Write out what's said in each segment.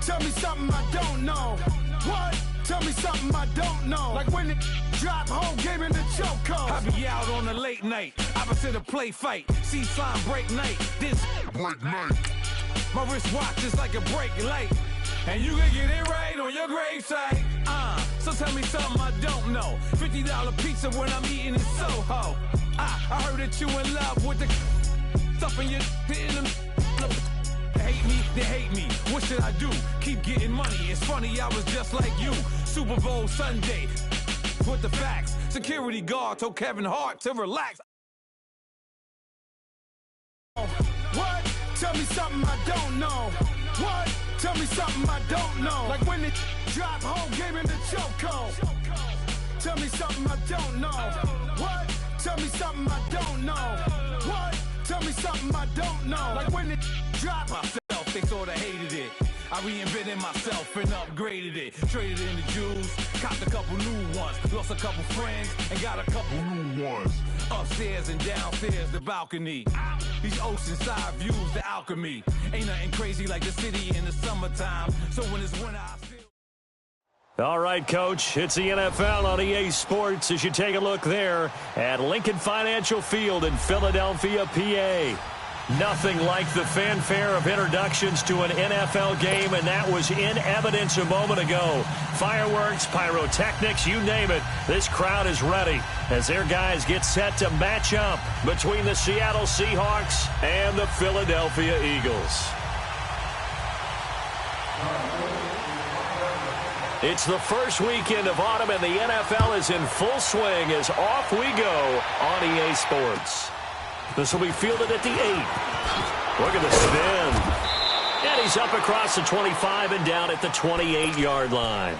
Tell me something I don't know. What? Tell me something I don't know. Like when it drop, whole game in the chokehold. I be out on a late night, opposite a play fight. See sign break night, this break night. My wristwatch is like a brake light, and you can get it right on your gravesite. So tell me something I don't know. $50 pizza when I'm eating in Soho. I heard that you in love with the stuff in your in them. Hate me, they hate me. What should I do? Keep getting money. It's funny, I was just like you. Super Bowl Sunday. With the facts. Security guard told Kevin Hart to relax. What? Tell me something I don't know. What? Tell me something I don't know. Like when it drop, whole game in the chokehold. Tell me something I don't know. What? Tell me something I don't know. What? Tell me something I don't know. Like when it drop, Myself, they sorta hated it. I reinvented myself and upgraded it. Traded in the jewels, copped a couple new ones. Lost a couple friends and got a couple new ones. Upstairs and downstairs, the balcony. These oceanside views, the alchemy. Ain't nothing crazy like the city in the summertime. So when it's winter, I feel... All right, Coach, it's the NFL on EA Sports as you take a look there at Lincoln Financial Field in Philadelphia, PA. Nothing like the fanfare of introductions to an NFL game, and that was in evidence a moment ago. Fireworks, pyrotechnics, you name it. This crowd is ready as their guys get set to match up between the Seattle Seahawks and the Philadelphia Eagles. It's the first weekend of autumn, and the NFL is in full swing as off we go on EA Sports. This will be fielded at the 8. Look at the spin. And he's up across the 25 and down at the 28-yard line.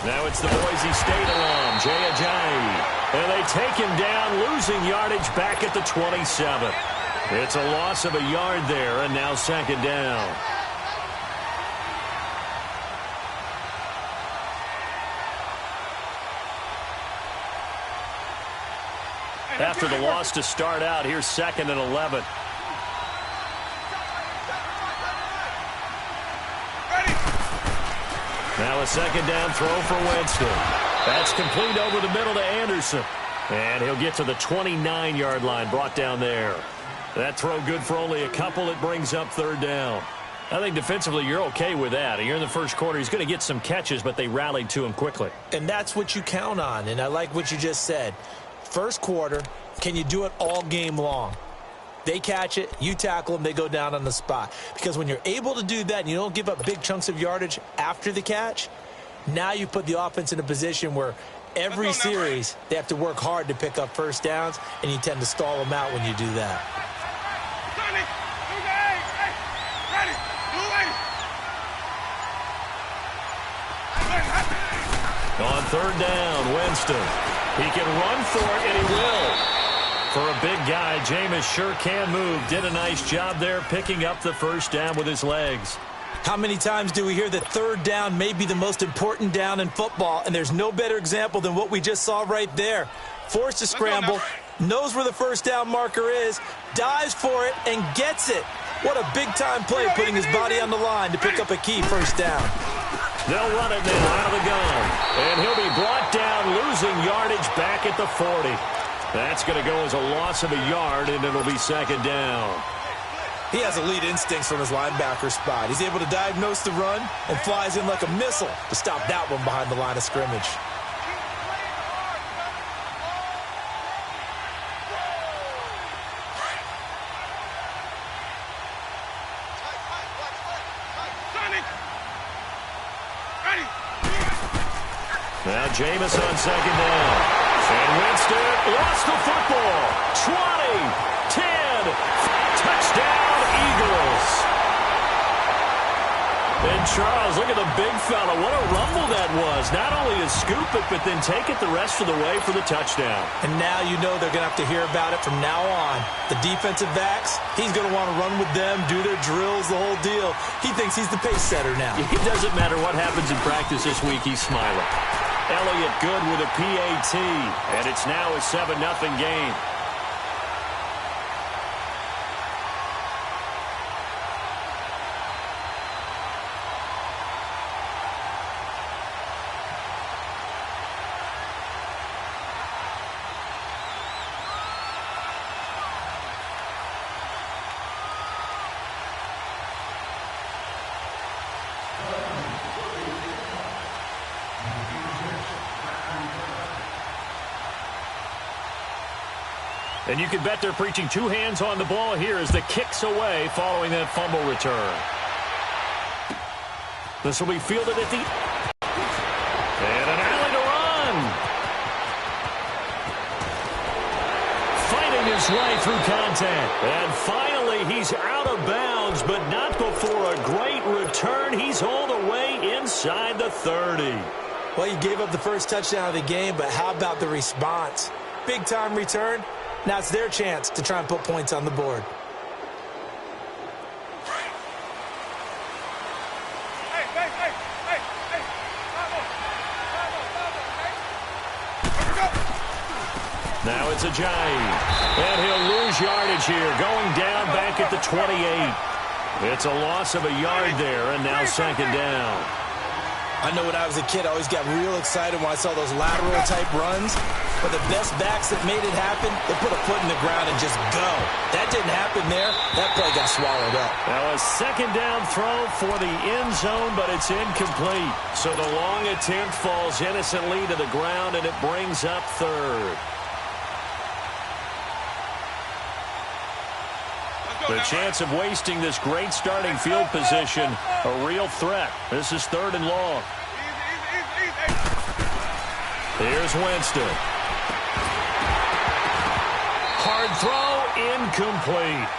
Now it's the Boise State alum, Jay Ajayi. And they take him down, losing yardage back at the 27. It's a loss of a yard there, and now second down. After the loss to start out, here's 2nd and 11. Now a second down throw for Winston. That's complete over the middle to Anderson. And he'll get to the 29-yard line, brought down there. That throw good for only a couple. It brings up third down. I think defensively you're okay with that. You're in the first quarter. He's going to get some catches, but they rallied to him quickly. And that's what you count on, and I like what you just said. First quarter, can you do it all game long? They catch it, you tackle them, they go down on the spot. Because when you're able to do that and you don't give up big chunks of yardage after the catch, now you put the offense in a position where every series they have to work hard to pick up first downs, and you tend to stall them out when you do that. On third down, Winston. He can run for it, and he will. For a big guy, Jameis sure can move. Did a nice job there picking up the first down with his legs. How many times do we hear that third down may be the most important down in football, and there's no better example than what we just saw right there. Forced to scramble, knows where the first down marker is, dives for it, and gets it. What a big-time play, putting his body on the line to pick up a key first down. They'll run it now out of the gun. And he'll be brought down, losing yardage back at the 40. That's going to go as a loss of a yard, and it'll be second down. He has elite instincts from his linebacker spot. He's able to diagnose the run and flies in like a missile to stop that one behind the line of scrimmage. Now Jameis on second down. And Winston lost the football. 20, 10, touchdown Eagles. And Charles, look at the big fella. What a rumble that was. Not only to scoop it, but then take it the rest of the way for the touchdown. And now you know they're going to have to hear about it from now on. The defensive backs, he's going to want to run with them, do their drills, the whole deal. He thinks he's the pace setter now. It doesn't matter what happens in practice this week, he's smiling. Elliott good with a PAT, and it's now a 7-0 game. And you can bet they're preaching two hands on the ball here as the kick's away following that fumble return. This will be fielded at the... And an alley to run. Fighting his way through contact. And finally, he's out of bounds, but not before a great return. He's all the way inside the 30. Well, you gave up the first touchdown of the game, but how about the response? Big-time return. Now it's their chance to try and put points on the board. Now it's a Ajayi. And he'll lose yardage here, going down back at the 28. It's a loss of a yard there, and now second down. I know when I was a kid, I always got real excited when I saw those lateral-type runs. But the best backs that made it happen, they put a foot in the ground and just go. That didn't happen there. That play got swallowed up. Now a second down throw for the end zone, but it's incomplete. So the long attempt falls innocently to the ground, and it brings up third. The chance of wasting this great starting field position, a real threat. This is third and long. Here's Winston. Hard throw, incomplete.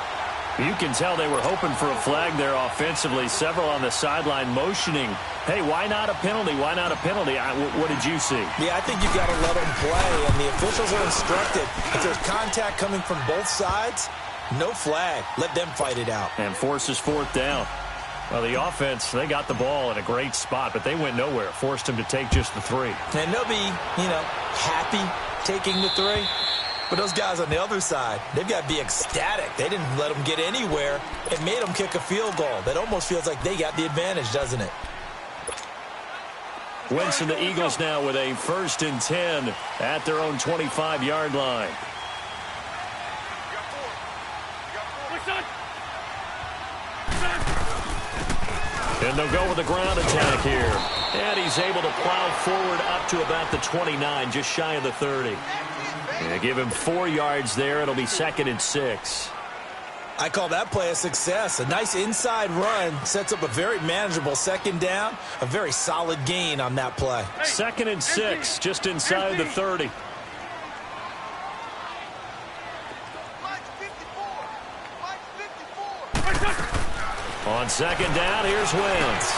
You can tell they were hoping for a flag there offensively. Several on the sideline motioning. Hey, why not a penalty? Why not a penalty? What did you see? Yeah, I think you've got to let them play, and the officials are instructed. If there's contact coming from both sides, no flag. Let them fight it out. And forces fourth down. Well, the offense, they got the ball in a great spot, but they went nowhere. Forced them to take just the 3. And they'll be, happy taking the 3. But those guys on the other side, they've got to be ecstatic. They didn't let them get anywhere. It made them kick a field goal. That almost feels like they got the advantage, doesn't it? Winston, the Eagles now with a 1st and 10 at their own 25-yard line. And they'll go with the ground attack here. And he's able to plow forward up to about the 29, just shy of the 30. And give him 4 yards there. It'll be 2nd and 6. I call that play a success. A nice inside run sets up a very manageable second down. A very solid gain on that play. 2nd and 6, just inside the 30. On second down, here's Wentz.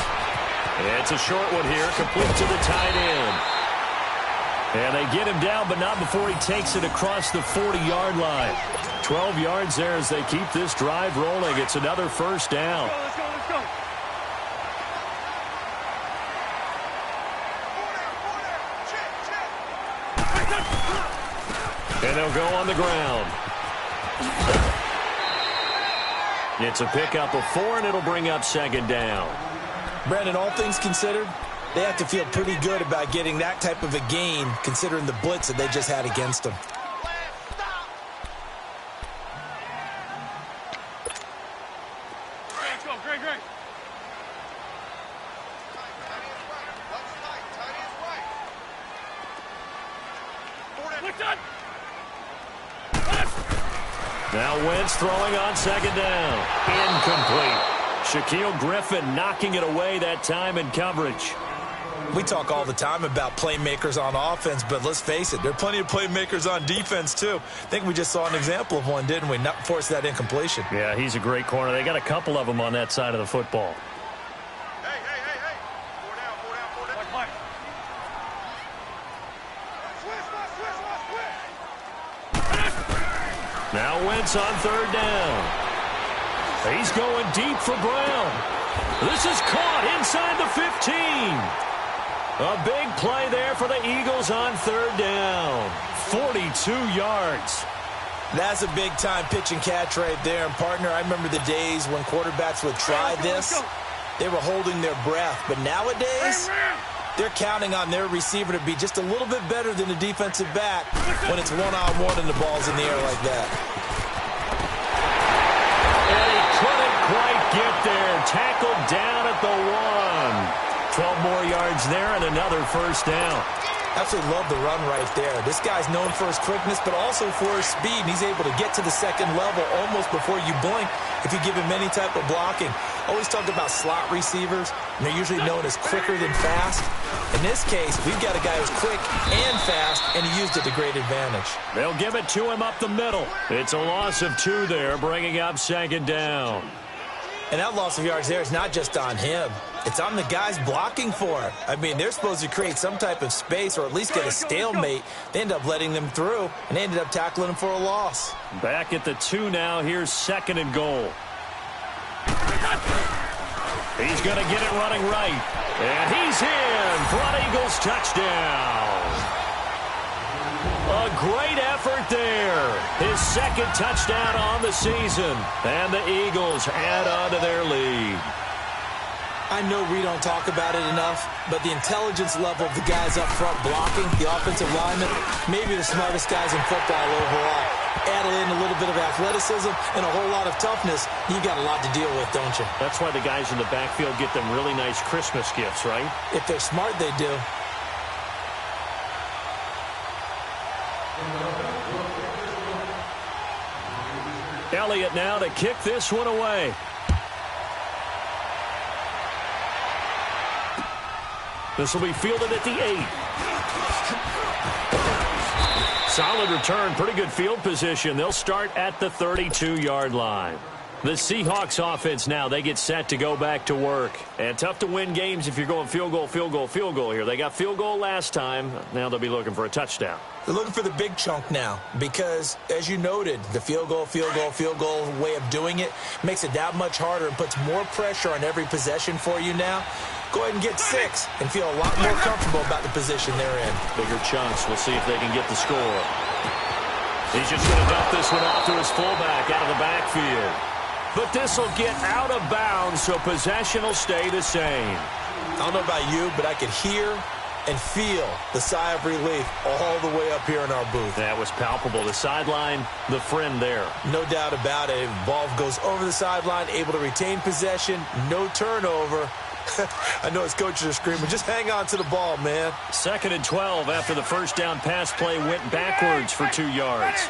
It's a short one here, complete to the tight end. And they get him down, but not before he takes it across the 40-yard line. 12 yards there as they keep this drive rolling. It's another first down. Let's go. And they'll go on the ground. It's a pickup of 4, and it'll bring up second down. Brandon, all things considered, they have to feel pretty good about getting that type of a gain, considering the blitz that they just had against them. Let's go, great. Now Wentz throwing on second down. Incomplete. Shaquille Griffin knocking it away that time in coverage. We talk all the time about playmakers on offense, but let's face it, there are plenty of playmakers on defense, too. I think we just saw an example of one, didn't we? Not force that incompletion. Yeah, he's a great corner. They got a couple of them on that side of the football. Hey. Now Wentz on third down. He's going deep for Brown. This is caught inside the 15. A big play there for the Eagles on third down. 42 yards. That's a big-time pitch and catch right there. And, partner, I remember the days when quarterbacks would try this. They were holding their breath. But nowadays, they're counting on their receiver to be just a little bit better than the defensive back when it's one-on-one and the ball's in the air like that. And he couldn't quite get there. Tackled down at the 1. 12 more yards there and another first down. Absolutely love the run right there. This guy's known for his quickness, but also for his speed. And he's able to get to the second level almost before you blink if you give him any type of blocking. Always talk about slot receivers, and they're usually known as quicker than fast. In this case, we've got a guy who's quick and fast, and he used it to great advantage. They'll give it to him up the middle. It's a loss of 2 there, bringing up second down. And that loss of yards there is not just on him. It's on the guys blocking for it. I mean, they're supposed to create some type of space or at least get a stalemate. They end up letting them through, and they ended up tackling them for a loss. Back at the 2 now. Here's second and goal. He's going to get it running right. And he's in for an Eagles touchdown. A great effort there. His second touchdown on the season. And the Eagles add on to their lead. I know we don't talk about it enough, but the intelligence level of the guys up front blocking, the offensive linemen, maybe the smartest guys in football overall. Add in a little bit of athleticism and a whole lot of toughness, you got a lot to deal with, don't you? That's why the guys in the backfield get them really nice Christmas gifts, right? If they're smart, they do. Elliott now to kick this one away. This will be fielded at the 8. Solid return, pretty good field position. They'll start at the 32-yard line. The Seahawks offense now, they get set to go back to work. And tough to win games if you're going field goal, field goal, field goal here. They got field goal last time. Now they'll be looking for a touchdown. They're looking for the big chunk now because, as you noted, the field goal way of doing it makes it that much harder and puts more pressure on every possession for you now. Go ahead and get 6 and feel a lot more comfortable about the position they're in. Bigger chunks. We'll see if they can get the score. He's just going to dump this one off to his fullback out of the backfield. But this will get out of bounds, so possession will stay the same. I don't know about you, but I could hear and feel the sigh of relief all the way up here in our booth. That was palpable. The sideline, the friend there. No doubt about it. Ball goes over the sideline, able to retain possession, no turnover. I know his coaches are screaming, just hang on to the ball, man. 2nd and 12 after the first down pass play went backwards for 2 yards.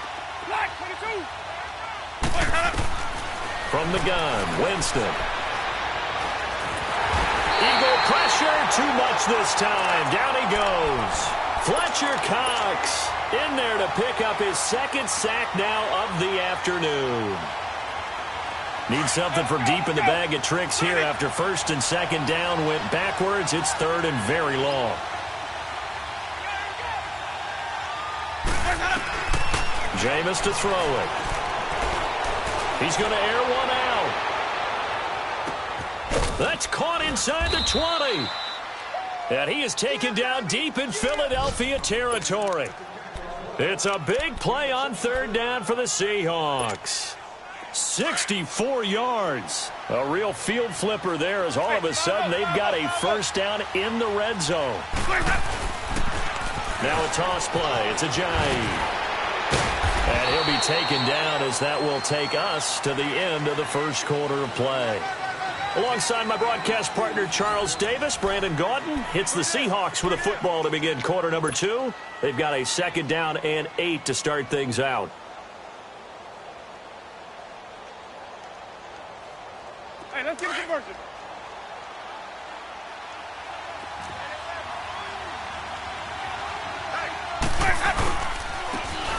From the gun, Winston. Eagle pressure, too much this time. Down he goes. Fletcher Cox in there to pick up his 2nd sack now of the afternoon. Need something from deep in the bag of tricks here after 1st and 2nd down went backwards. It's 3rd and very long. Jameis to throw it. He's going to air one out. That's caught inside the 20. And he is taken down deep in Philadelphia territory. It's a big play on 3rd down for the Seahawks. 64 yards. A real field flipper there as all of a sudden they've got a first down in the red zone. Now a toss play. It's Ajayi. And he'll be taken down as that will take us to the end of the first quarter of play. Alongside my broadcast partner, Charles Davis, Brandon Gaudin hits the Seahawks with a football to begin quarter number 2. They've got a 2nd down and 8 to start things out. Hey, let's get a conversion.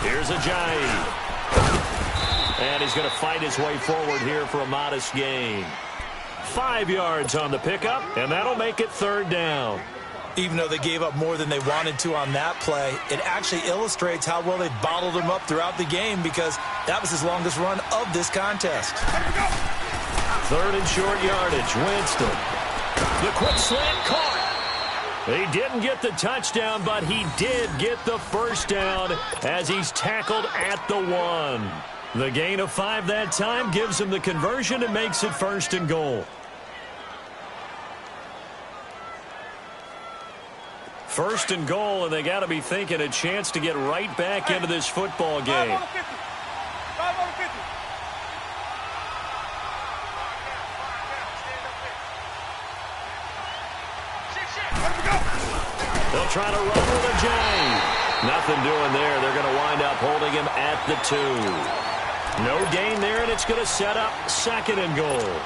Here's Ajayi. And he's going to fight his way forward here for a modest gain. 5 yards on the pickup, and that'll make it 3rd down. Even though they gave up more than they wanted to on that play, it actually illustrates how well they bottled him up throughout the game because that was his longest run of this contest. 3rd and short yardage. Winston. The quick slant caught. He didn't get the touchdown, but he did get the first down as he's tackled at the 1. The gain of 5 that time gives him the conversion and makes it 1st and goal. 1st and goal, and they got to be thinking a chance to get right back into this football game. 5 on 50. 5 on 50. They'll try to run with a J. Nothing doing there. They're going to wind up holding him at the 2. No gain there, and it's going to set up 2nd and goal.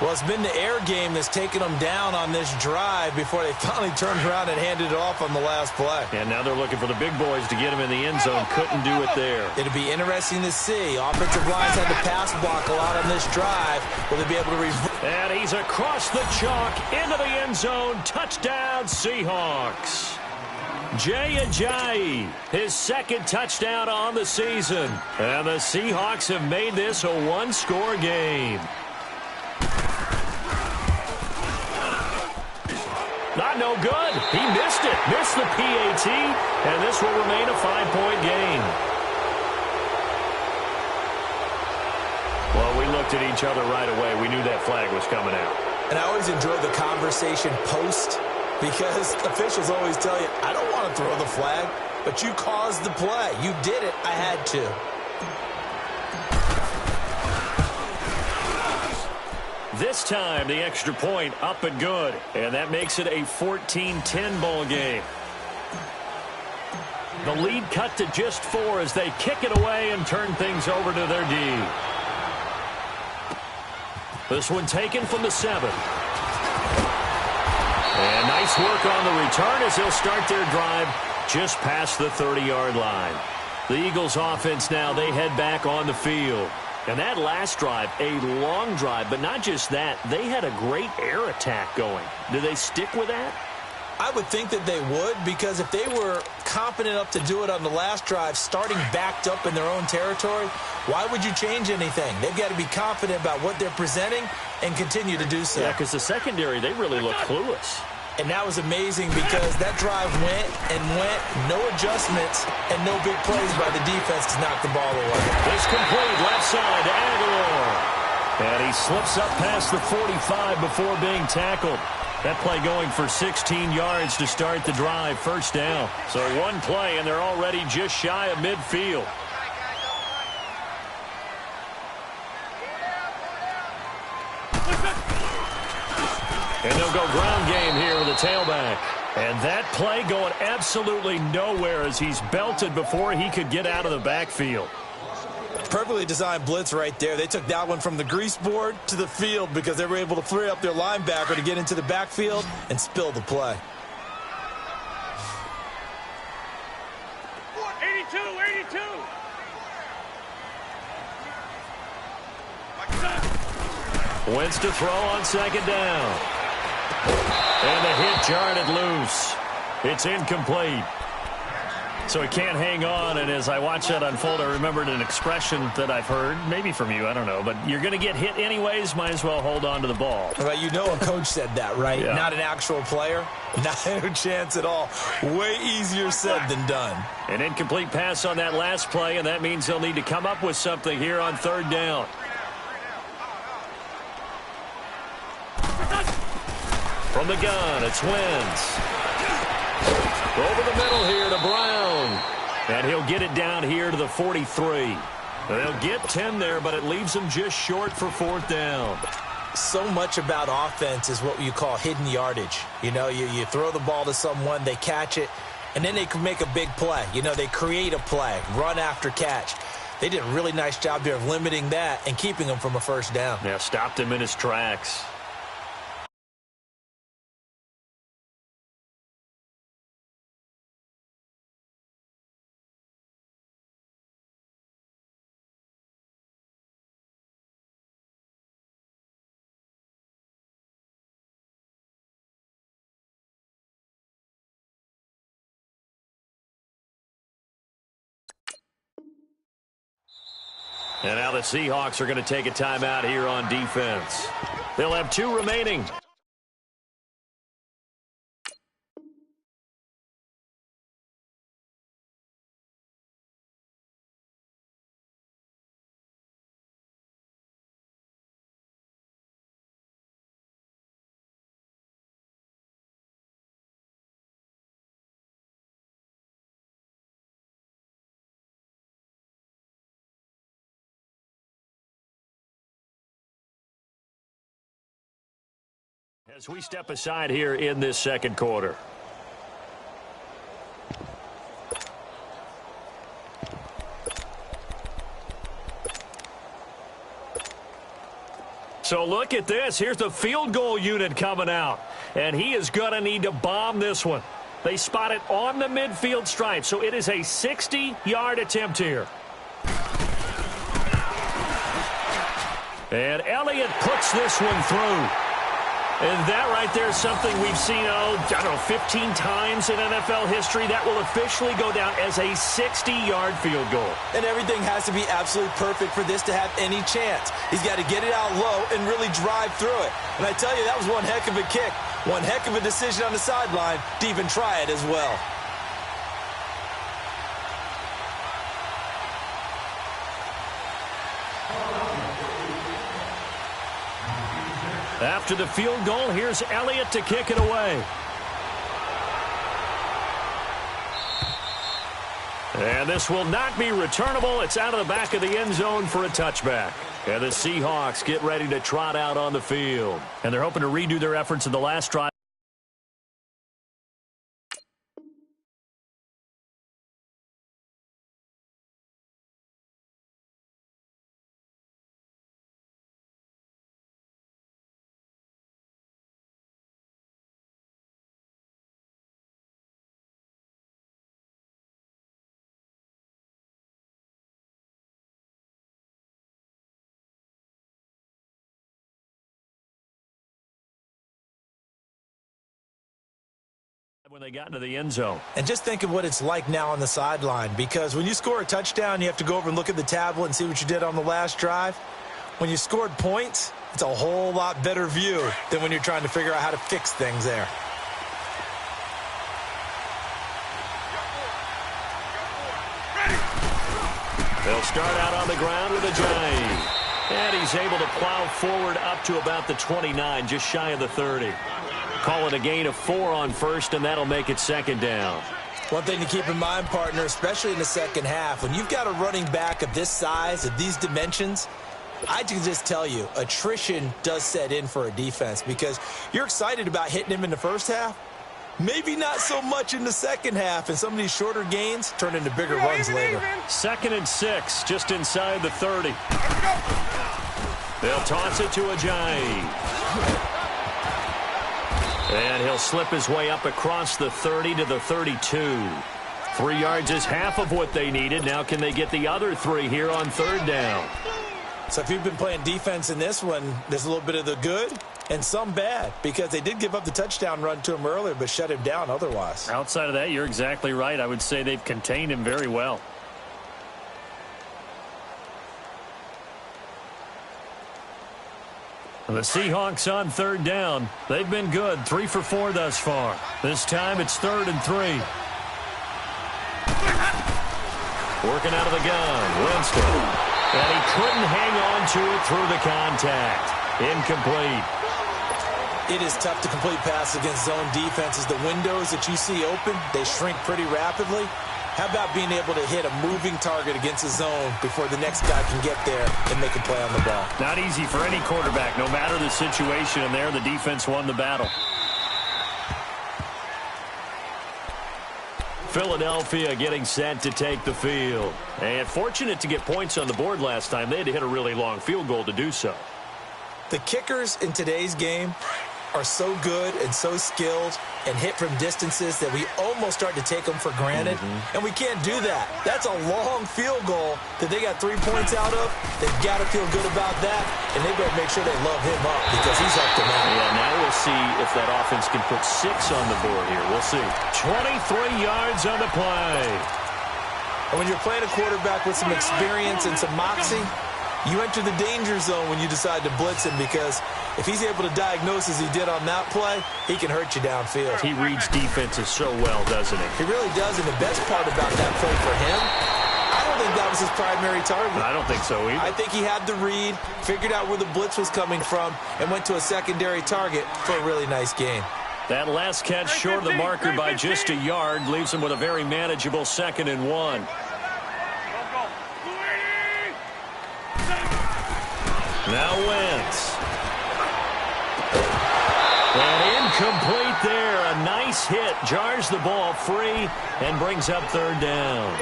Well, it's been the air game that's taken them down on this drive before they finally turned around and handed it off on the last play. And now they're looking for the big boys to get him in the end zone. Couldn't do it there. It'll be interesting to see. Offensive lines had to pass block a lot on this drive. Will they be able to reverse? And he's across the chalk into the end zone. Touchdown, Seahawks. Jay Ajayi, his 2nd touchdown on the season. And the Seahawks have made this a 1-score game. Not no good. He missed it. Missed the PAT, and this will remain a 5-point game. Well, we looked at each other right away. We knew that flag was coming out. And I always enjoy the conversation post because officials always tell you, I don't want to throw the flag, but you caused the play. You did it. I had to. This time, the extra point up and good. And that makes it a 14-10 ball game. The lead cut to just 4 as they kick it away and turn things over to their D. This one taken from the 7. And nice work on the return as they'll start their drive just past the 30-yard line. The Eagles offense now, they head back on the field. And that last drive, a long drive, but not just that. They had a great air attack going. Do they stick with that? I would think that they would, because if they were competent enough to do it on the last drive, starting backed up in their own territory, why would you change anything? They've got to be confident about what they're presenting and continue to do so. Yeah, because the secondary, they really look clueless. And that was amazing because that drive went and went, no adjustments, and no big plays by the defense to knock the ball away. It's complete left side to Aguilar. And he slips up past the 45 before being tackled. That play going for 16 yards to start the drive, 1st down. So 1 play, and they're already just shy of midfield. And they'll go ground game here with the tailback. And that play going absolutely nowhere as he's belted before he could get out of the backfield. Perfectly designed blitz right there. They took that one from the grease board to the field because they were able to free up their linebacker to get into the backfield and spill the play. 82, 82. Wentz to throw on 2nd down. And the hit jarred it loose. It's incomplete. So he can't hang on, and as I watch that unfold, I remembered an expression that I've heard, maybe from you, I don't know, but you're going to get hit anyways, might as well hold on to the ball. Right, you know a coach said that, right? Yeah. Not an actual player. Not a chance at all. Way easier said than done. An incomplete pass on that last play, and that means they'll need to come up with something here on 3rd down. From the gun, it's Wentz. Over the middle here to Brown. And he'll get it down here to the 43. They'll get 10 there, but it leaves them just short for 4th down. So much about offense is what you call hidden yardage. You know, you throw the ball to someone, they catch it, and then they can make a big play. You know, they create a play, run after catch. They did a really nice job there of limiting that and keeping him from a 1st down. Yeah, stopped him in his tracks. And now the Seahawks are going to take a timeout here on defense. They'll have 2 remaining. As we step aside here in this second quarter. So look at this. Here's the field goal unit coming out. And he is going to need to bomb this one. They spot it on the midfield stripe. So it is a 60-yard attempt here. And Elliott puts this one through. And that right there is something we've seen, 15 times in NFL history. That will officially go down as a 60-yard field goal. And everything has to be absolutely perfect for this to have any chance. He's got to get it out low and really drive through it. And I tell you, that was one heck of a kick. One heck of a decision on the sideline to even try it as well. After the field goal, here's Elliott to kick it away. And this will not be returnable. It's out of the back of the end zone for a touchback. And the Seahawks get ready to trot out on the field. And they're hoping to redo their efforts in the last drive. When they got into the end zone. And just think of what it's like now on the sideline, because when you score a touchdown, you have to go over and look at the tablet and see what you did on the last drive. When you scored points, it's a whole lot better view than when you're trying to figure out how to fix things there. They'll start out on the ground with a drive. And he's able to plow forward up to about the 29, just shy of the 30. Call it a gain of 4 on first, and that'll make it second down. One thing to keep in mind, partner, especially in the second half, when you've got a running back of this size, of these dimensions, I can just tell you, attrition does set in for a defense because you're excited about hitting him in the first half. Maybe not so much in the second half, and some of these shorter gains turn into bigger runs later. 2nd and 6, just inside the 30. They'll toss it to Ajayi. And he'll slip his way up across the 30 to the 32. 3 yards is half of what they needed. Now can they get the other 3 here on 3rd down? So if you've been playing defense in this one, there's a little bit of the good and some bad, because they did give up the touchdown run to him earlier but shut him down otherwise. Outside of that, you're exactly right. I would say they've contained him very well. The Seahawks on 3rd down. They've been good, 3 for 4 thus far. This time it's 3rd and 3. Working out of the gun, Winston. And he couldn't hang on to it through the contact. Incomplete. It is tough to complete passes against zone defenses. The windows that you see open, they shrink pretty rapidly. How about being able to hit a moving target against a zone before the next guy can get there and make a play on the ball? Not easy for any quarterback, no matter the situation, and there the defense won the battle. Philadelphia getting set to take the field. And fortunate to get points on the board last time. They had to hit a really long field goal to do so. The kickers in today's game are so good and so skilled and hit from distances that we almost start to take them for granted. And we can't do that. That's a long field goal that they got 3 points out of. They've got to feel good about that, and they better make sure they love him up because he's helped them out. Yeah, now we'll see if that offense can put 6 on the board here. We'll see. 23 yards on the play. And when you're playing a quarterback with some experience and some moxie, you enter the danger zone when you decide to blitz him, because if he's able to diagnose as he did on that play, he can hurt you downfield. He reads defenses so well, doesn't he? He really does, and the best part about that play for him, I don't think that was his primary target. I don't think so either. I think he had the read, figured out where the blitz was coming from, and went to a secondary target for a really nice gain. That last catch short of the marker by just a yard leaves him with a very manageable 2nd and 1. Now Wentz. And incomplete there. A nice hit. Jars the ball free and brings up 3rd down.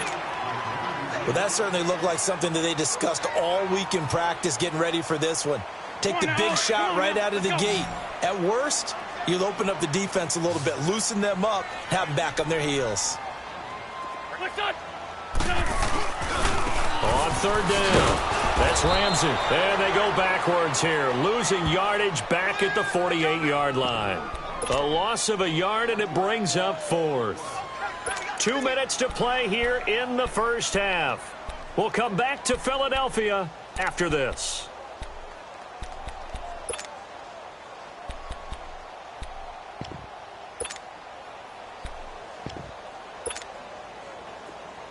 Well, that certainly looked like something that they discussed all week in practice getting ready for this one. Take the big shot right out of the gate. At worst, you'll open up the defense a little bit, loosen them up, have them back on their heels. On 3rd down. That's Ramsey. And they go backwards here. Losing yardage back at the 48-yard line. A loss of a yard, and it brings up 4th. 2 minutes to play here in the first half. We'll come back to Philadelphia after this.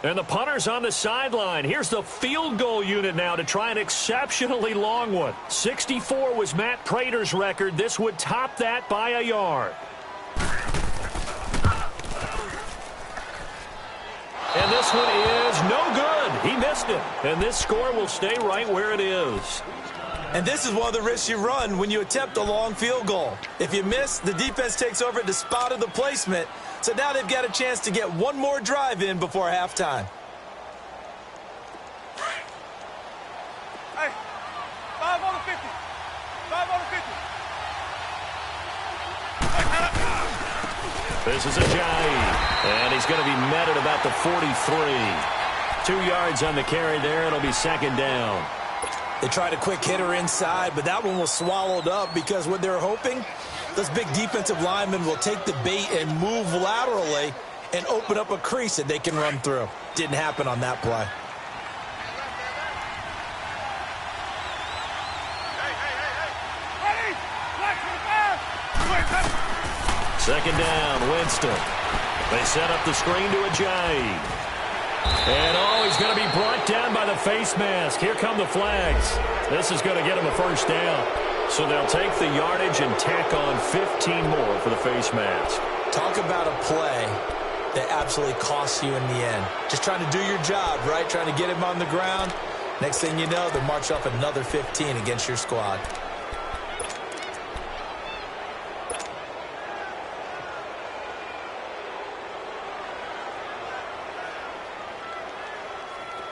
And the punter's on the sideline. Here's the field goal unit now to try an exceptionally long one. 64 was Matt Prater's record. This would top that by a yard. And this one is no good. He missed it. And this score will stay right where it is. And this is one of the risks you run when you attempt a long field goal. If you miss, the defense takes over at the spot of the placement. So now they've got a chance to get one more drive in before halftime. Hey, 5 on the 50. 5 on the 50. This is Ajayi. And he's going to be met at about the 43. 2 yards on the carry there. It'll be 2nd down. They tried a quick hitter inside, but that one was swallowed up because what they're hoping, those big defensive linemen will take the bait and move laterally and open up a crease that they can run through. Didn't happen on that play. Second down, Winston. They set up the screen to Ajayi. And, he's going to be brought down by the face mask. Here come the flags. This is going to get him a 1st down. So they'll take the yardage and tack on 15 more for the face mask. Talk about a play that absolutely costs you in the end. Just trying to do your job, right? Trying to get him on the ground. Next thing you know, they'll march off another 15 against your squad.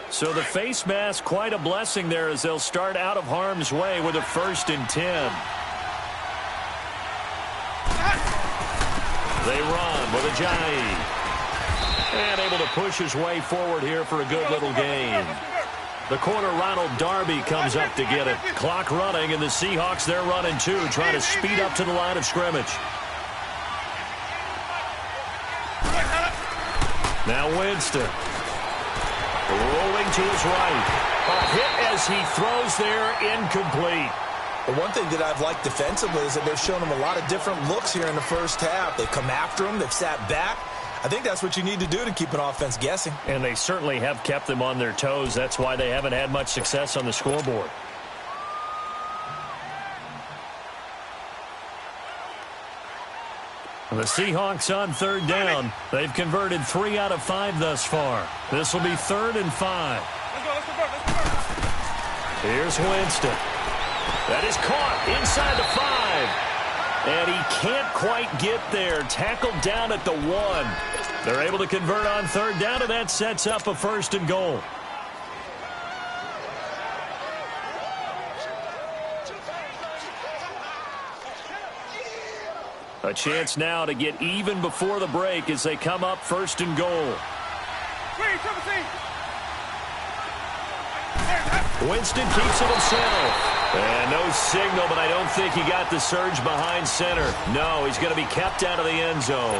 So the face mask, quite a blessing there as they'll start out of harm's way with a 1st and 10. They run with Ajayi. And able to push his way forward here for a good little gain. The corner, Ronald Darby, comes up to get it. Clock running, and the Seahawks, they're running too, trying to speed up to the line of scrimmage. Now Winston. Rolling to his right. A hit as he throws there, incomplete. The one thing that I've liked defensively is that they've shown him a lot of different looks here in the first half. They've come after him. They've sat back. I think that's what you need to do to keep an offense guessing. And they certainly have kept them on their toes. That's why they haven't had much success on the scoreboard. The Seahawks on 3rd down. They've converted 3 out of 5 thus far. This will be 3rd and 5. Let's go. Here's Winston. That is caught inside the 5. And he can't quite get there. Tackled down at the 1. They're able to convert on 3rd down, and that sets up a 1st and goal. A chance now to get even before the break as they come up 1st and goal. Winston keeps it himself. And no signal, but I don't think he got the surge behind center. No, he's going to be kept out of the end zone.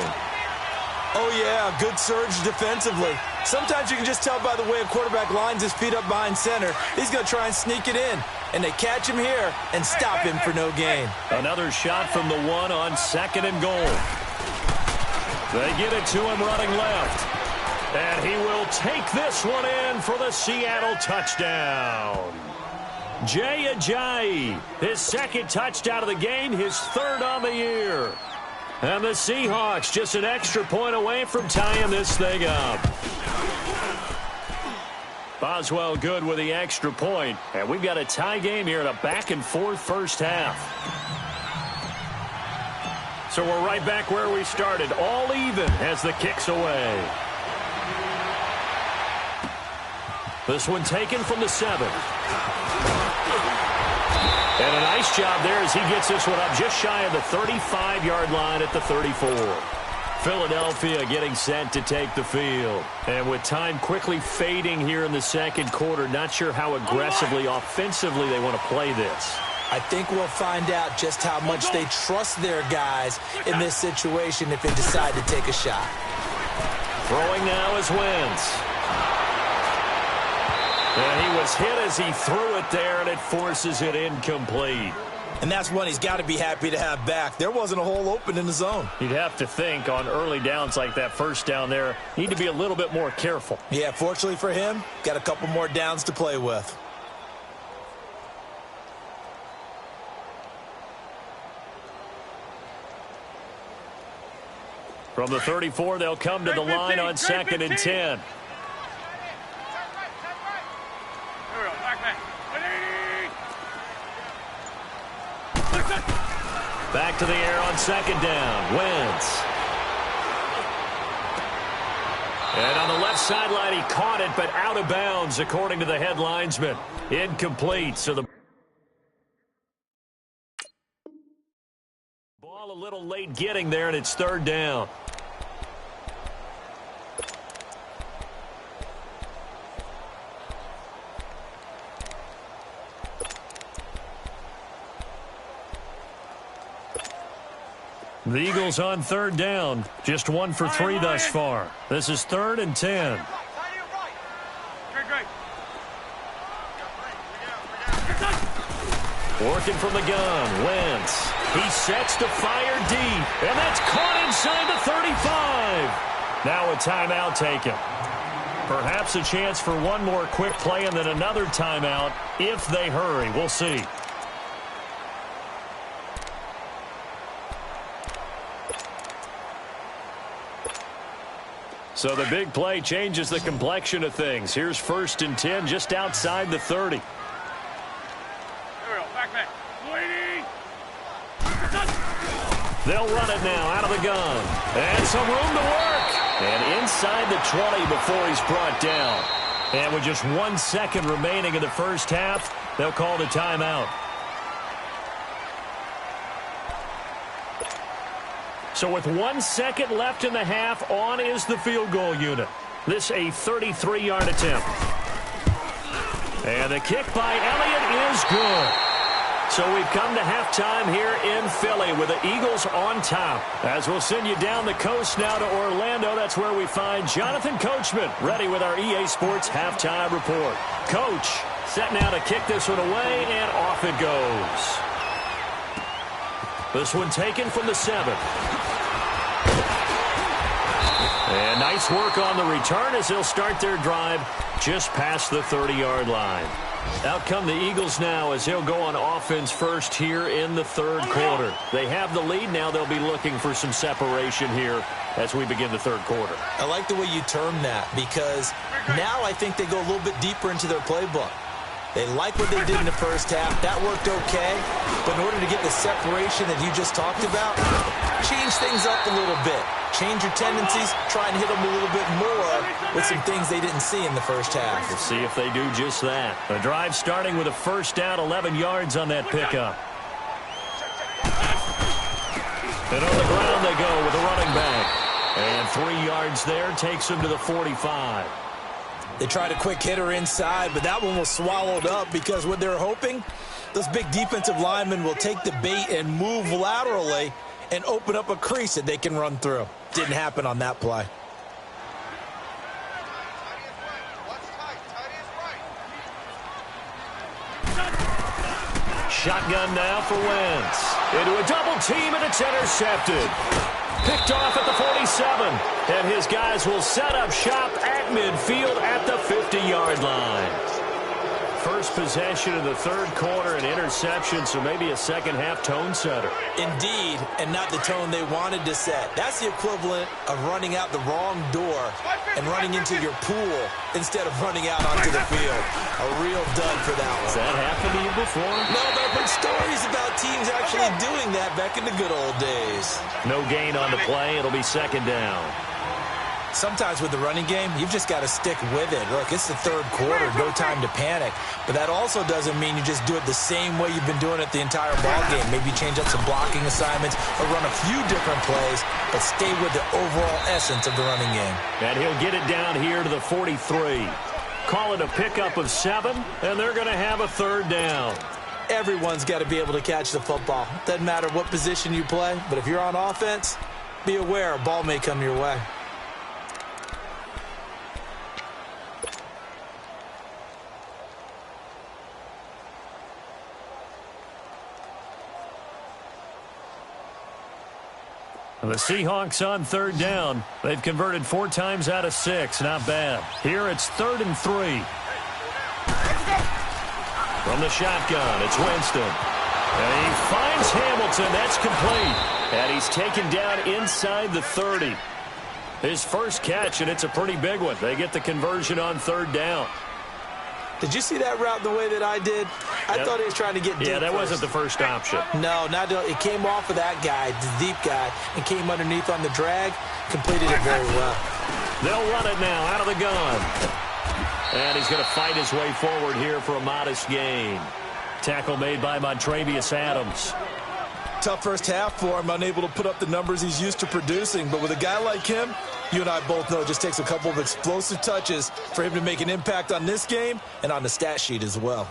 Oh, yeah, good surge defensively. Sometimes you can just tell by the way a quarterback lines his feet up behind center. He's going to try and sneak it in. And they catch him here and stop him for no gain. Another shot from the 1 on 2nd and goal. They get it to him running left. And he will take this one in for the Seattle touchdown. Jay Ajayi, his 2nd touchdown of the game, his 3rd on the year. And the Seahawks just an extra point away from tying this thing up. Boswell good with the extra point. And we've got a tie game here in a back-and-forth first half. So we're right back where we started. All even as the kick's away. This one taken from the 7. And a nice job there as he gets this one up just shy of the 35-yard line at the 34. Philadelphia getting set to take the field. And with time quickly fading here in the 2nd quarter, not sure how aggressively, offensively they want to play this. I think we'll find out just how much they trust their guys in this situation if they decide to take a shot. Throwing now is Wentz. And he was hit as he threw it there, and it forces it incomplete. And that's one he's got to be happy to have back. There wasn't a hole open in the zone. You'd have to think on early downs like that first down there, need to be a little bit more careful. Yeah, fortunately for him, got a couple more downs to play with. From the 34, they'll come to the line on 2nd and 10. Back to the air on 2nd down. Wentz. And on the left sideline, he caught it, but out of bounds, according to the head linesman. Incomplete. So the ball a little late getting there, and it's 3rd down. The Eagles on 3rd down. Just 1 for 3 thus far. This is 3rd and 10. Working from the gun. Wentz. He sets to fire deep. And that's caught inside the 35. Now a timeout taken. Perhaps a chance for one more quick play and then another timeout if they hurry. We'll see. So the big play changes the complexion of things. Here's 1st and 10 just outside the 30. They'll run it now out of the gun. And some room to work. And inside the 20 before he's brought down. And with just 1 second remaining in the first half, they'll call the timeout. So with 1 second left in the half, on is the field goal unit. This a 33-yard attempt. And the kick by Elliott is good. So we've come to halftime here in Philly with the Eagles on top. As we'll send you down the coast now to Orlando, that's where we find Jonathan Coachman ready with our EA Sports halftime report. Coach set now to kick this one away, and off it goes. This one taken from the 7. And nice work on the return as they'll start their drive just past the 30-yard line. Out come the Eagles now as they'll go on offense first here in the 3rd quarter. They have the lead. Now they'll be looking for some separation here as we begin the 3rd quarter. I like the way you term that because now I think they go a little bit deeper into their playbook. They like what they did in the first half. That worked okay. But in order to get the separation that you just talked about, change things up a little bit. Change your tendencies. Try and hit them a little bit more with some things they didn't see in the first half. We'll see if they do just that. The drive starting with a 1st down, 11 yards on that pickup. And on the ground they go with a running back. And 3 yards there takes them to the 45. They tried a quick hitter inside, but that one was swallowed up because what they're hoping, those big defensive linemen will take the bait and move laterally and open up a crease that they can run through. Didn't happen on that play. Shotgun now for Wentz. Into a double team, and it's intercepted. Picked off at the 47. And his guys will set up shop at midfield at the 50-yard line. First possession of the third quarter, an interception, so maybe a second-half tone setter. Indeed, and not the tone they wanted to set. That's the equivalent of running out the wrong door and running into your pool instead of running out onto the field. A real dud for that one. Has that happened to you before? No, but I've heard stories about teams actually doing that back in the good old days. No gain on the play. It'll be second down. Sometimes with the running game, you've just got to stick with it. Look, it's the third quarter, no time to panic. But that also doesn't mean you just do it the same way you've been doing it the entire ball game. Maybe change up some blocking assignments or run a few different plays, but stay with the overall essence of the running game. And he'll get it down here to the 43. Call it a pickup of 7, and they're going to have a third down. Everyone's got to be able to catch the football. Doesn't matter what position you play, but if you're on offense, be aware a ball may come your way. The Seahawks on third down. They've converted 4 times out of 6. Not bad. Here it's 3rd and 3. From the shotgun, it's Winston. And he finds Hamilton. That's complete. And he's taken down inside the 30. His first catch, and it's a pretty big one. They get the conversion on third down. Did you see that route the way that I did? I thought he was trying to get deep. Yeah, that first. wasn't the first option. No, it came off of that guy, the deep guy, and came underneath on the drag. Completed it very well. They'll run it now out of the gun. And he's going to fight his way forward here for a modest gain. Tackle made by Montrevious Adams. Tough first half for him, unable to put up the numbers he's used to producing. But with a guy like him, you and I both know it just takes a couple of explosive touches for him to make an impact on this game and on the stat sheet as well.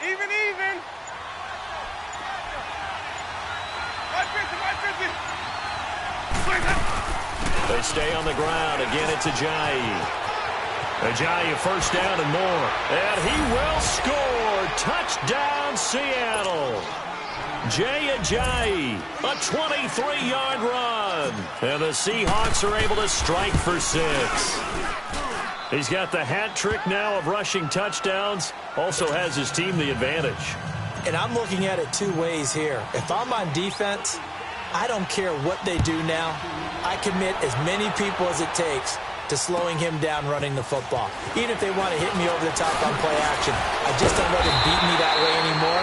Even. They stay on the ground. Again, it's Ajayi. Ajayi first down and more. And he will score. Touchdown, Seattle. Jay Ajayi, a 23-yard run. And the Seahawks are able to strike for 6. He's got the hat trick now of rushing touchdowns. Also has his team the advantage. And I'm looking at it 2 ways here. If I'm on defense, I don't care what they do now. I commit as many people as it takes to slowing him down running the football. Even if they want to hit me over the top on play action, I just don't let him beat me that way anymore.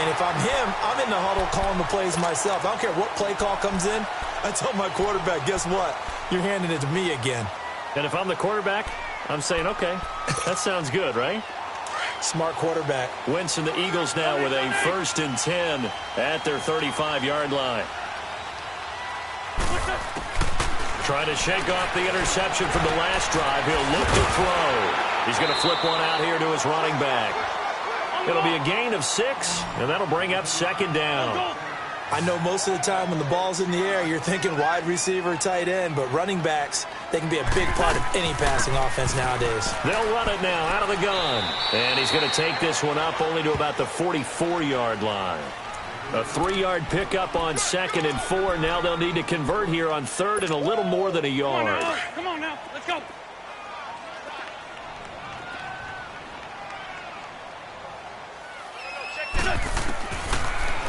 And if I'm him, I'm in the huddle calling the plays myself. I don't care what play call comes in. I tell my quarterback, guess what? You're handing it to me again. And if I'm the quarterback, I'm saying, okay, that sounds good, right? Smart quarterback. Wentz and the Eagles now with a 1st and 10 at their 35-yard line. Trying to shake off the interception from the last drive. He'll look to throw. He's going to flip one out here to his running back. It'll be a gain of 6, and that'll bring up 2nd down. I know most of the time when the ball's in the air, you're thinking wide receiver, tight end, but running backs, they can be a big part of any passing offense nowadays. They'll run it now out of the gun. And he's going to take this one up only to about the 44-yard line. A 3-yard pickup on 2nd and 4. Now they'll need to convert here on 3rd and a little more than a yard. Come on now. Let's go.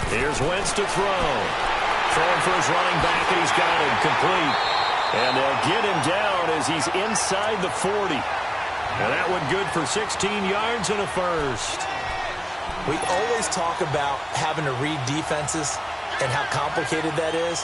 Here's Wentz to throw. Throwing for his running back, and he's got him complete. And they'll get him down as he's inside the 40. And that one good for 16 yards and a first. We always talk about having to read defenses and how complicated that is.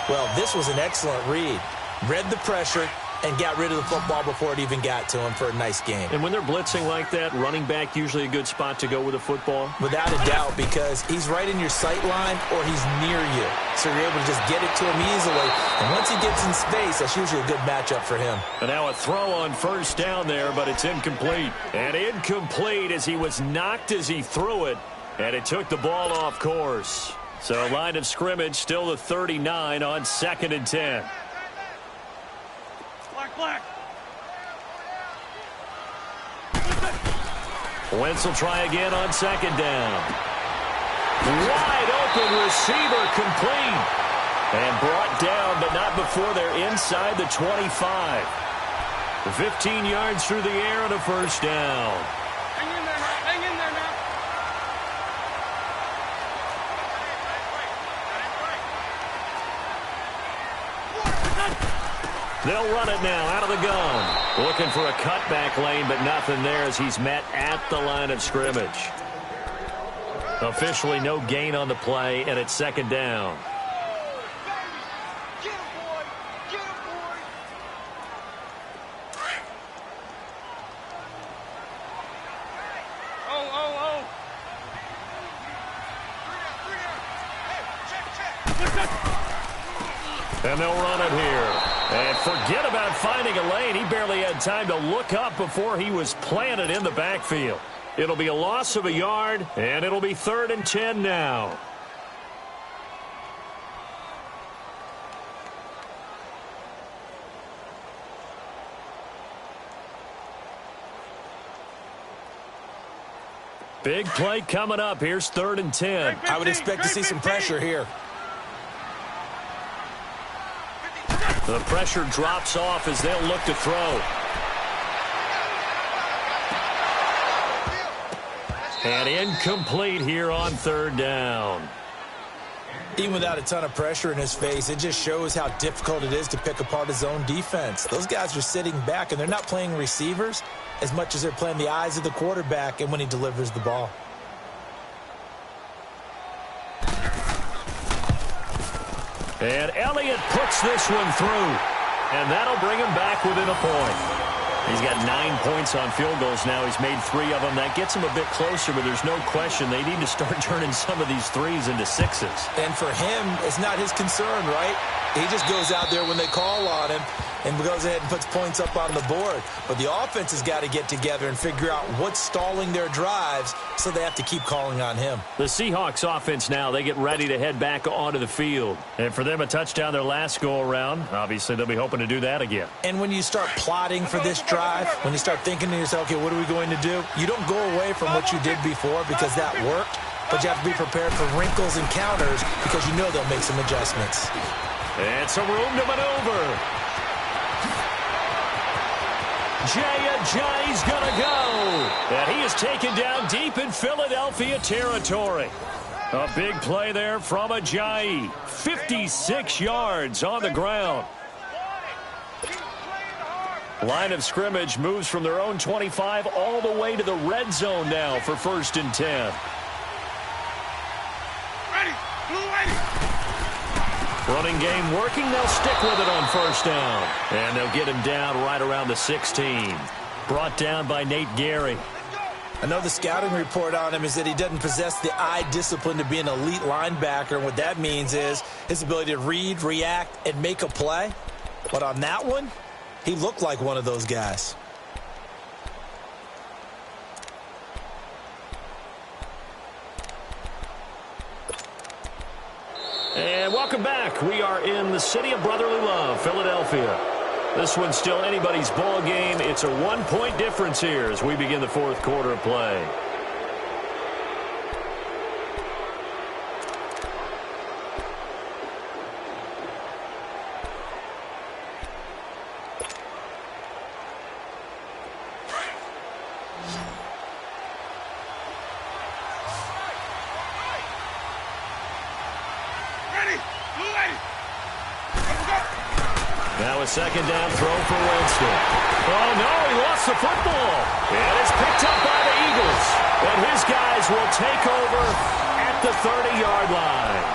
Well, this was an excellent read. Read the pressure, and got rid of the football before it even got to him for a nice game. And when they're blitzing like that, running back usually a good spot to go with the football? Without a doubt, because he's right in your sight line or he's near you. So you're able to just get it to him easily. And once he gets in space, that's usually a good matchup for him. And now a throw on first down there, but it's incomplete. And incomplete as he was knocked as he threw it. And it took the ball off course. So line of scrimmage still the 39 on 2nd and 10. Black. Wentz will try again on 2nd down. Wide open receiver complete. And brought down, but not before they're inside the 25. 15 yards through the air and a first down. Hang in there now. They'll run it now out of the gun. Looking for a cutback lane, but nothing there as he's met at the line of scrimmage. Officially no gain on the play, and it's 2nd down. And they'll run it here. And forget about finding a lane. He barely had time to look up before he was planted in the backfield. It'll be a loss of a yard, and it'll be 3rd and 10 now. Big play coming up. Here's 3rd and 10. I would expect to see some pressure here. The pressure drops off as they'll look to throw. And incomplete here on 3rd down. Even without a ton of pressure in his face, it just shows how difficult it is to pick apart his own defense. Those guys are sitting back, and they're not playing receivers as much as they're playing the eyes of the quarterback and when he delivers the ball. And Elliott puts this one through. And that'll bring him back within a point. He's got 9 points on field goals now. He's made 3 of them. That gets him a bit closer, but there's no question they need to start turning some of these 3s into 6s. And for him, it's not his concern, right? He just goes out there when they call on him and goes ahead and puts points up on the board. But the offense has got to get together and figure out what's stalling their drives, so they have to keep calling on him. The Seahawks offense now, they get ready to head back onto the field. And for them, a touchdown their last go-around. Obviously, they'll be hoping to do that again. And when you start plotting for this drive, when you start thinking to yourself, okay, what are we going to do? You don't go away from what you did before because that worked, but you have to be prepared for wrinkles and counters because you know they'll make some adjustments. And some room to maneuver. Jay's going to go. And he is taken down deep in Philadelphia territory. A big play there from Ajayi. 56 yards on the ground. Line of scrimmage moves from their own 25 all the way to the red zone now for 1st and 10. Ready. Blue ready. Running game working. They'll stick with it on 1st down. And they'll get him down right around the 16. Brought down by Nate Gary. I know the scouting report on him is that he doesn't possess the eye discipline to be an elite linebacker. And what that means is his ability to read, react, and make a play. But on that one, he looked like one of those guys. And welcome back. We are in the city of brotherly love, Philadelphia. This one's still anybody's ball game. It's a 1-point difference here as we begin the 4th quarter of play. Now a 2nd down throw for Winston. Oh, no, he lost the football. And it's picked up by the Eagles. And his guys will take over at the 30-yard line.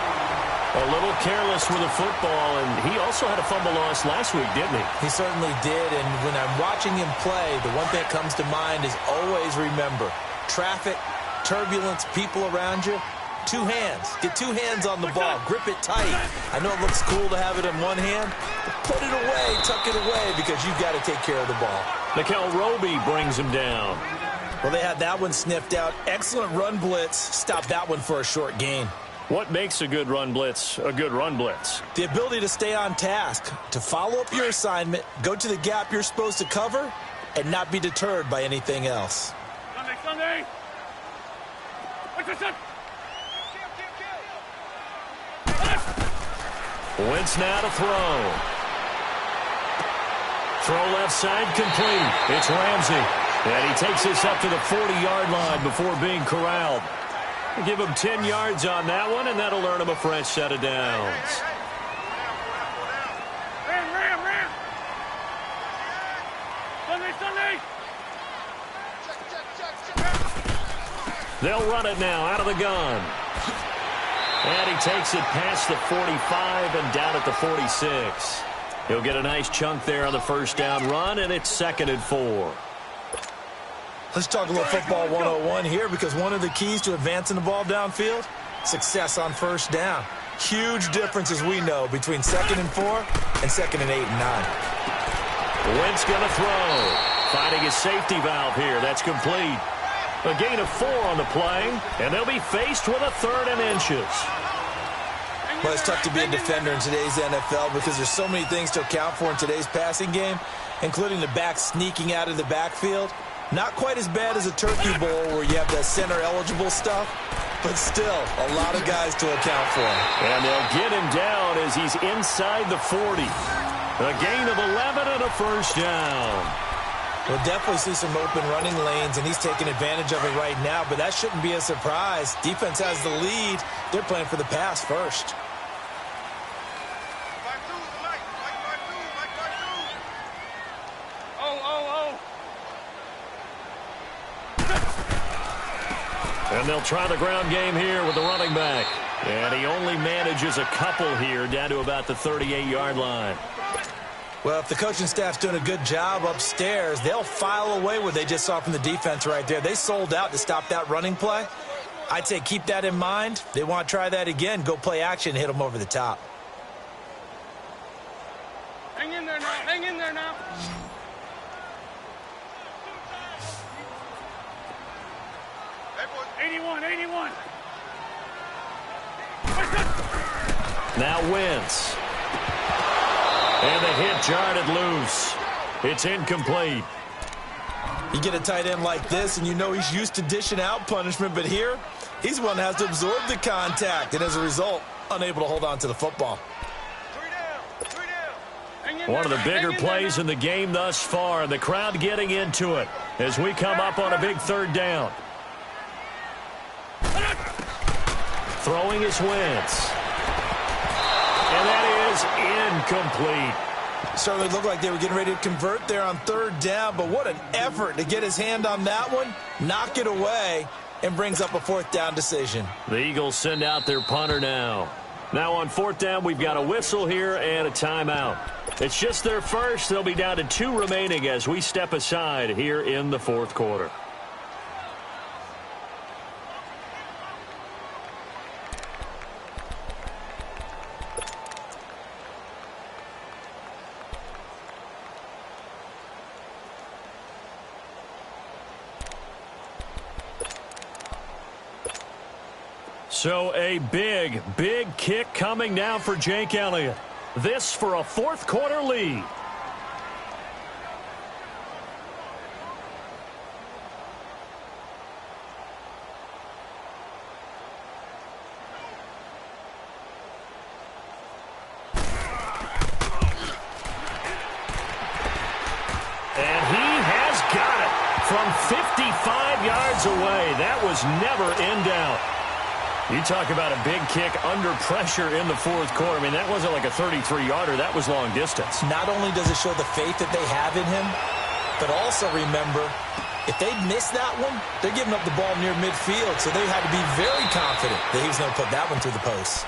A little careless with the football, and he also had a fumble loss last week, didn't he? He certainly did, and when I'm watching him play, the one thing that comes to mind is always remember, traffic, turbulence, people around you, two hands. Get two hands on the ball. Grip it tight. I know it looks cool to have it in one hand, but put it away, tuck it away, because you've got to take care of the ball. Nickel Roby brings him down. Well, they had that one sniffed out. Excellent run blitz. Stop that one for a short gain. What makes a good run blitz a good run blitz? The ability to stay on task, to follow up your assignment, go to the gap you're supposed to cover, and not be deterred by anything else. Sunday. What's this? Wentz now to throw. Throw left side complete. It's Ramsey. And he takes this up to the 40-yard line before being corralled. Give him 10 yards on that one, and that'll earn him a fresh set of downs. Ram. Sunday. They'll run it now out of the gun. And he takes it past the 45 and down at the 46. He'll get a nice chunk there on the first down run, and it's 2nd and 4. Let's talk a little football 101 here, because one of the keys to advancing the ball downfield, success on first down. Huge difference, as we know, between 2nd and 4 and 2nd and 8 and 9. Wentz going to throw. Finding his safety valve here. That's complete. A gain of 4 on the play, and they'll be faced with a 3rd and inches. Well, it's tough to be a defender in today's NFL because there's so many things to account for in today's passing game, including the back sneaking out of the backfield. Not quite as bad as a turkey bowl where you have the center-eligible stuff, but still a lot of guys to account for. And they'll get him down as he's inside the 40. A gain of 11 and a first down. We'll definitely see some open running lanes, and he's taking advantage of it right now, but that shouldn't be a surprise. Defense has the lead. They're playing for the pass first. And they'll try the ground game here with the running back. And he only manages a couple here down to about the 38-yard line. Well, if the coaching staff's doing a good job upstairs, they'll file away what they just saw from the defense right there. They sold out to stop that running play. I'd say keep that in mind. They want to try that again. Go play action and hit them over the top. Hang in there now. Hang in there now. Hey, 81. Now Wentz. And the hit jarred it loose. It's incomplete. You get a tight end like this, and you know he's used to dishing out punishment, but here, he's the one that has to absorb the contact, and as a result, unable to hold on to the football. One of the bigger plays in the game thus far, and the crowd getting into it as we come up on a big 3rd down. Throwing is Wentz. And that is incomplete. Certainly looked like they were getting ready to convert there on 3rd down, but what an effort to get his hand on that one, knock it away, and brings up a 4th down decision. The Eagles send out their punter now. Now on 4th down, we've got a whistle here and a timeout. It's just their first. They'll be down to 2 remaining as we step aside here in the 4th quarter. So a big kick coming now for Jake Elliott. This for a 4th quarter lead. And he has got it from 55 yards away. That was never in doubt. You talk about a big kick under pressure in the 4th quarter. I mean, that wasn't like a 33-yarder. That was long distance. Not only does it show the faith that they have in him, but also remember, if they miss that one, they're giving up the ball near midfield, so they had to be very confident that he was going to put that one through the post.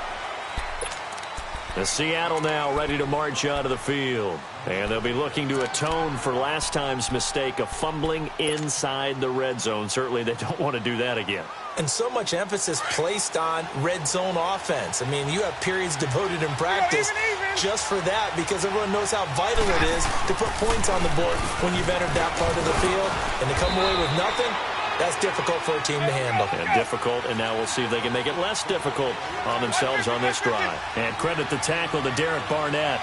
The Seattle now ready to march onto the field. And they'll be looking to atone for last time's mistake of fumbling inside the red zone. Certainly they don't want to do that again. And so much emphasis placed on red zone offense. I mean, you have periods devoted in practice just for that because everyone knows how vital it is to put points on the board when you've entered that part of the field. And to come away with nothing, that's difficult for a team to handle. And difficult, and now we'll see if they can make it less difficult on themselves on this drive. And credit the tackle to Derek Barnett.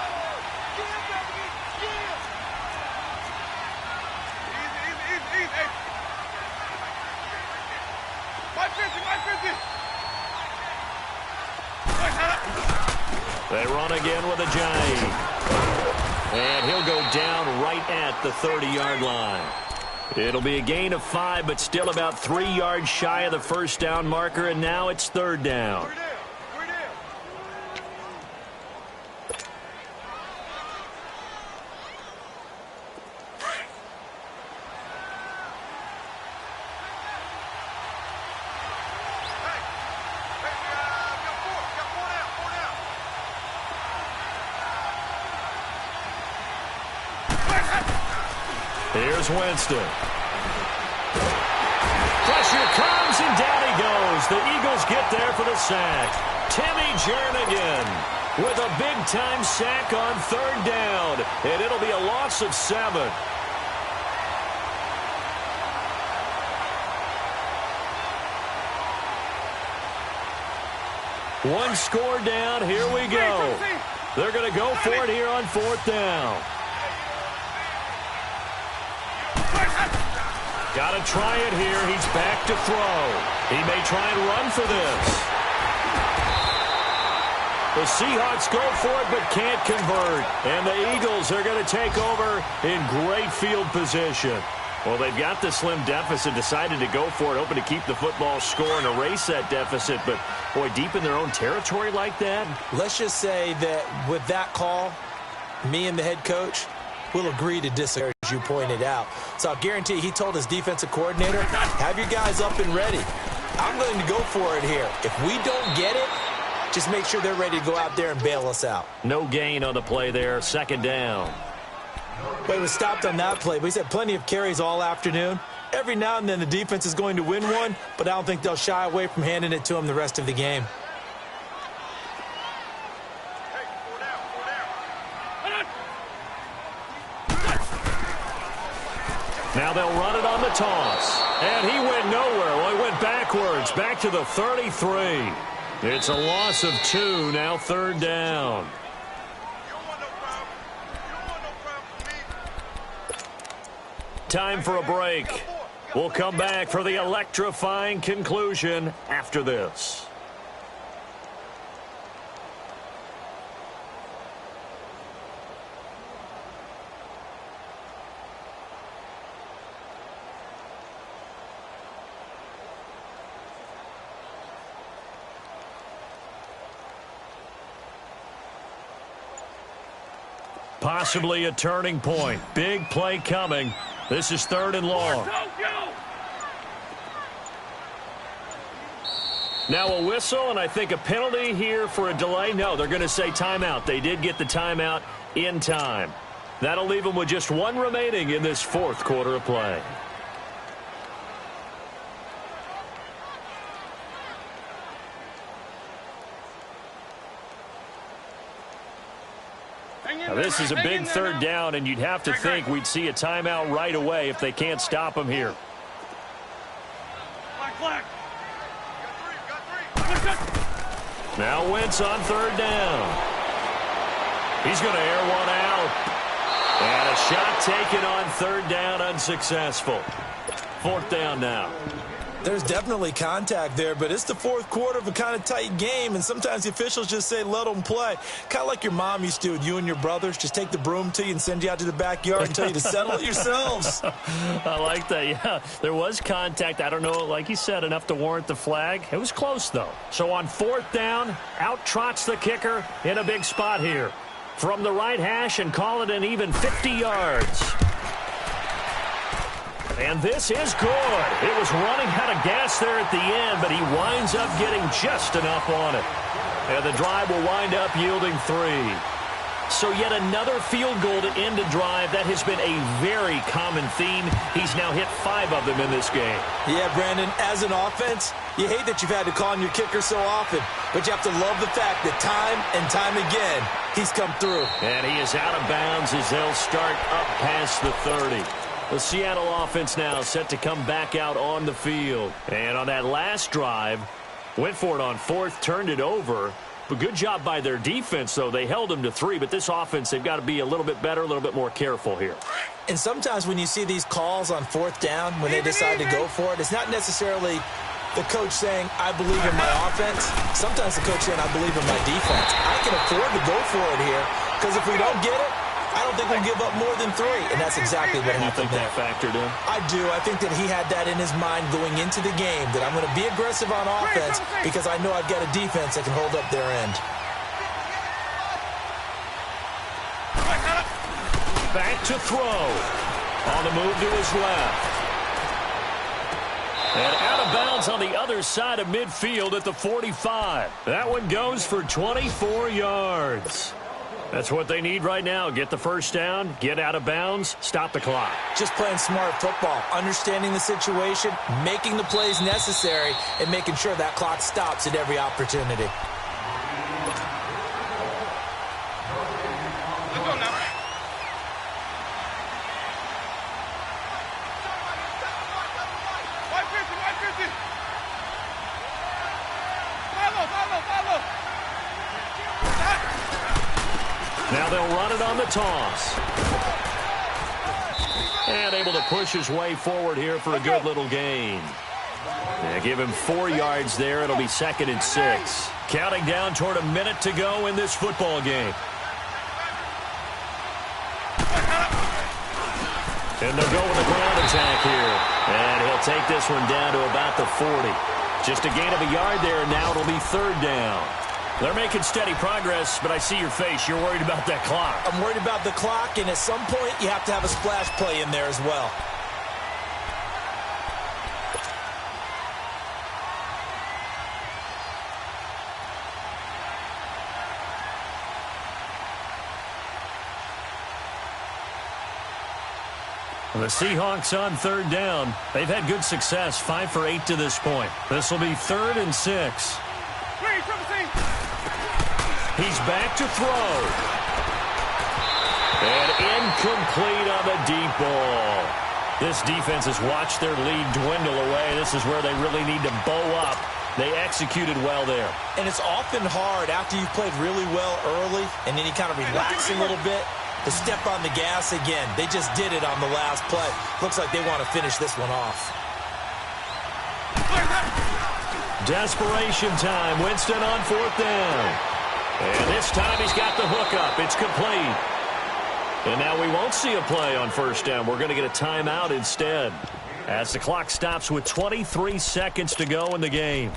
They run again with a Ajayi. And he'll go down right at the 30-yard line. It'll be a gain of 5, but still about 3 yards shy of the first down marker, and now it's third down. Here's Winston. Pressure comes, and down he goes. The Eagles get there for the sack. Timmy Jernigan with a big-time sack on third down, and it'll be a loss of 7. One score down. Here we go. They're going to go for it here on fourth down. Got to try it here. He's back to throw. He may try and run for this. The Seahawks go for it but can't convert. And the Eagles are going to take over in great field position. Well, they've got the slim deficit, decided to go for it, hoping to keep the football score and erase that deficit. But, boy, deep in their own territory like that. Let's just say that with that call, me and the head coach will agree to disagree, as you pointed out. So I'll guarantee he told his defensive coordinator, have your guys up and ready. I'm going to go for it here. If we don't get it, just make sure they're ready to go out there and bail us out. No gain on the play there, second down. Well, he was stopped on that play, but he's had plenty of carries all afternoon. Every now and then the defense is going to win one, but I don't think they'll shy away from handing it to him the rest of the game. Now they'll run it on the toss. And he went nowhere. Well, he went backwards, back to the 33. It's a loss of 2, now third down. Time for a break. We'll come back for the electrifying conclusion after this. Possibly a turning point. Big play coming. This is third and long. Now a whistle, and I think a penalty here for a delay. No, they're going to say timeout. They did get the timeout in time. That'll leave them with just one remaining in this fourth quarter of play. Now, this is a big third down, and you'd have to think we'd see a timeout right away if they can't stop them here. Now Wentz on third down. He's going to air one out. And a shot taken on third down, unsuccessful. Fourth down now. There's definitely contact there, but it's the fourth quarter of a kind of tight game, and sometimes the officials just say, let them play. Kind of like your mom used to with you and your brothers. Just take the broom to you and send you out to the backyard and tell you to settle it yourselves. I like that, yeah. There was contact. I don't know, like you said, enough to warrant the flag. It was close, though. So on fourth down, out trots the kicker in a big spot here. From the right hash and call it an even 50 yards. And this is good. It was running out of gas there at the end, but he winds up getting just enough on it. And the drive will wind up yielding 3. So yet another field goal to end a drive. That has been a very common theme. He's now hit 5 of them in this game. Yeah, Brandon, as an offense, you hate that you've had to call on your kicker so often, but you have to love the fact that time and time again, he's come through. And he is out of bounds as they'll start up past the 30. The Seattle offense now set to come back out on the field. And on that last drive, went for it on 4th, turned it over. But good job by their defense, though. They held them to 3, but this offense, they've got to be a little bit better, a little bit more careful here. And sometimes when you see these calls on 4th down, when they decide to go for it, it's not necessarily the coach saying, I believe in my offense. Sometimes the coach saying, I believe in my defense. I can afford to go for it here, because if we don't get it, I don't think we'll give up more than 3, and that's exactly what happened there. You think that factored in? I do. I think that he had that in his mind going into the game, that I'm going to be aggressive on offense because I know I've got a defense that can hold up their end. Back to throw. On the move to his left. And out of bounds on the other side of midfield at the 45. That one goes for 24 yards. That's what they need right now. Get the first down, get out of bounds, stop the clock. Just playing smart football, understanding the situation, making the plays necessary, and making sure that clock stops at every opportunity. Let's go now. Now they'll run it on the toss. And able to push his way forward here for a good little gain. Yeah, give him 4 yards there. It'll be 2nd and 6. Counting down toward a minute to go in this football game. And they'll go with the ground attack here. And he'll take this one down to about the 40. Just a gain of a yard there, and now it'll be 3rd down. They're making steady progress, but I see your face. You're worried about that clock. I'm worried about the clock, and at some point, you have to have a splash play in there as well. The Seahawks on 3rd down. They've had good success, 5 for 8 to this point. This will be 3rd and 6. He's back to throw. And incomplete on the deep ball. This defense has watched their lead dwindle away. This is where they really need to bow up. They executed well there. And it's often hard after you've played really well early and then you kind of relax a little bit to step on the gas again. They just did it on the last play. Looks like they want to finish this one off. Desperation time. Winston on 4th down. And this time he's got the hook up. It's complete. And now we won't see a play on 1st down. We're going to get a timeout instead as the clock stops with 23 seconds to go in the game.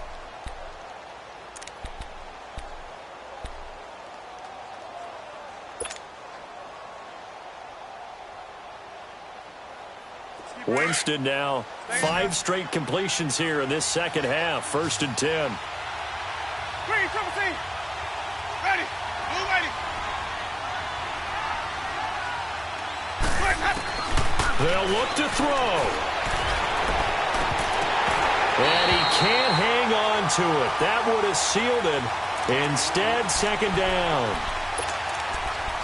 Winston now 5 straight completions here in this second half. 1st and 10. Ready. Blue ready. They'll look to throw. And he can't hang on to it. That would have sealed it. Instead, 2nd down.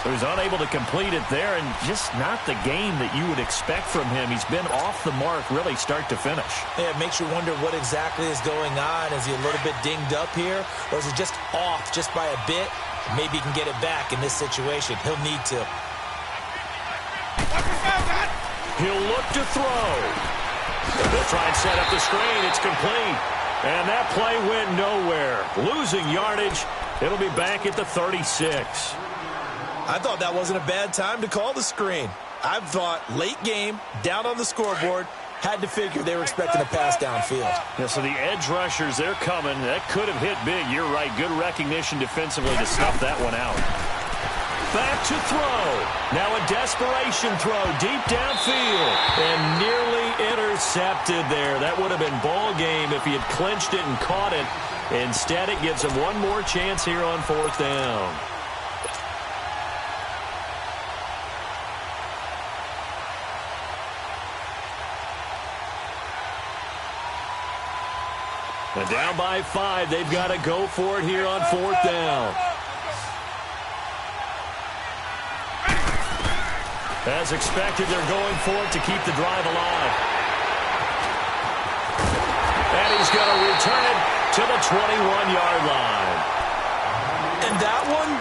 So he's unable to complete it there, and just not the game that you would expect from him. He's been off the mark really start to finish. Yeah, it makes you wonder what exactly is going on. Is he a little bit dinged up here, or is it just off just by a bit? Maybe he can get it back in this situation. He'll need to. He'll look to throw. They'll try and set up the screen. It's complete. And that play went nowhere. Losing yardage. It'll be back at the 36. I thought that wasn't a bad time to call the screen. I thought late game, down on the scoreboard, had to figure they were expecting a pass downfield. Yeah, so the edge rushers, they're coming. That could have hit big. You're right. Good recognition defensively to snuff that one out. Back to throw. Now a desperation throw deep downfield. And nearly intercepted there. That would have been ball game if he had clinched it and caught it. Instead, it gives them one more chance here on 4th down. And down by 5, they've got to go for it here on 4th down. As expected, they're going for it to keep the drive alive. And he's going to return it to the 21-yard line. And that one,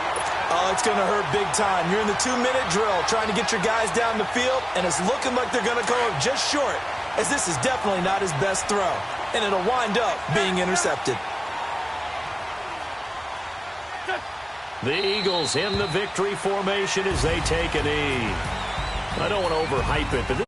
it's going to hurt big time. You're in the 2-minute drill trying to get your guys down the field, and it's looking like they're going to come up just short, as this is definitely not his best throw. And it'll wind up being intercepted. The Eagles in the victory formation as they take a knee. I don't want to overhype it, but this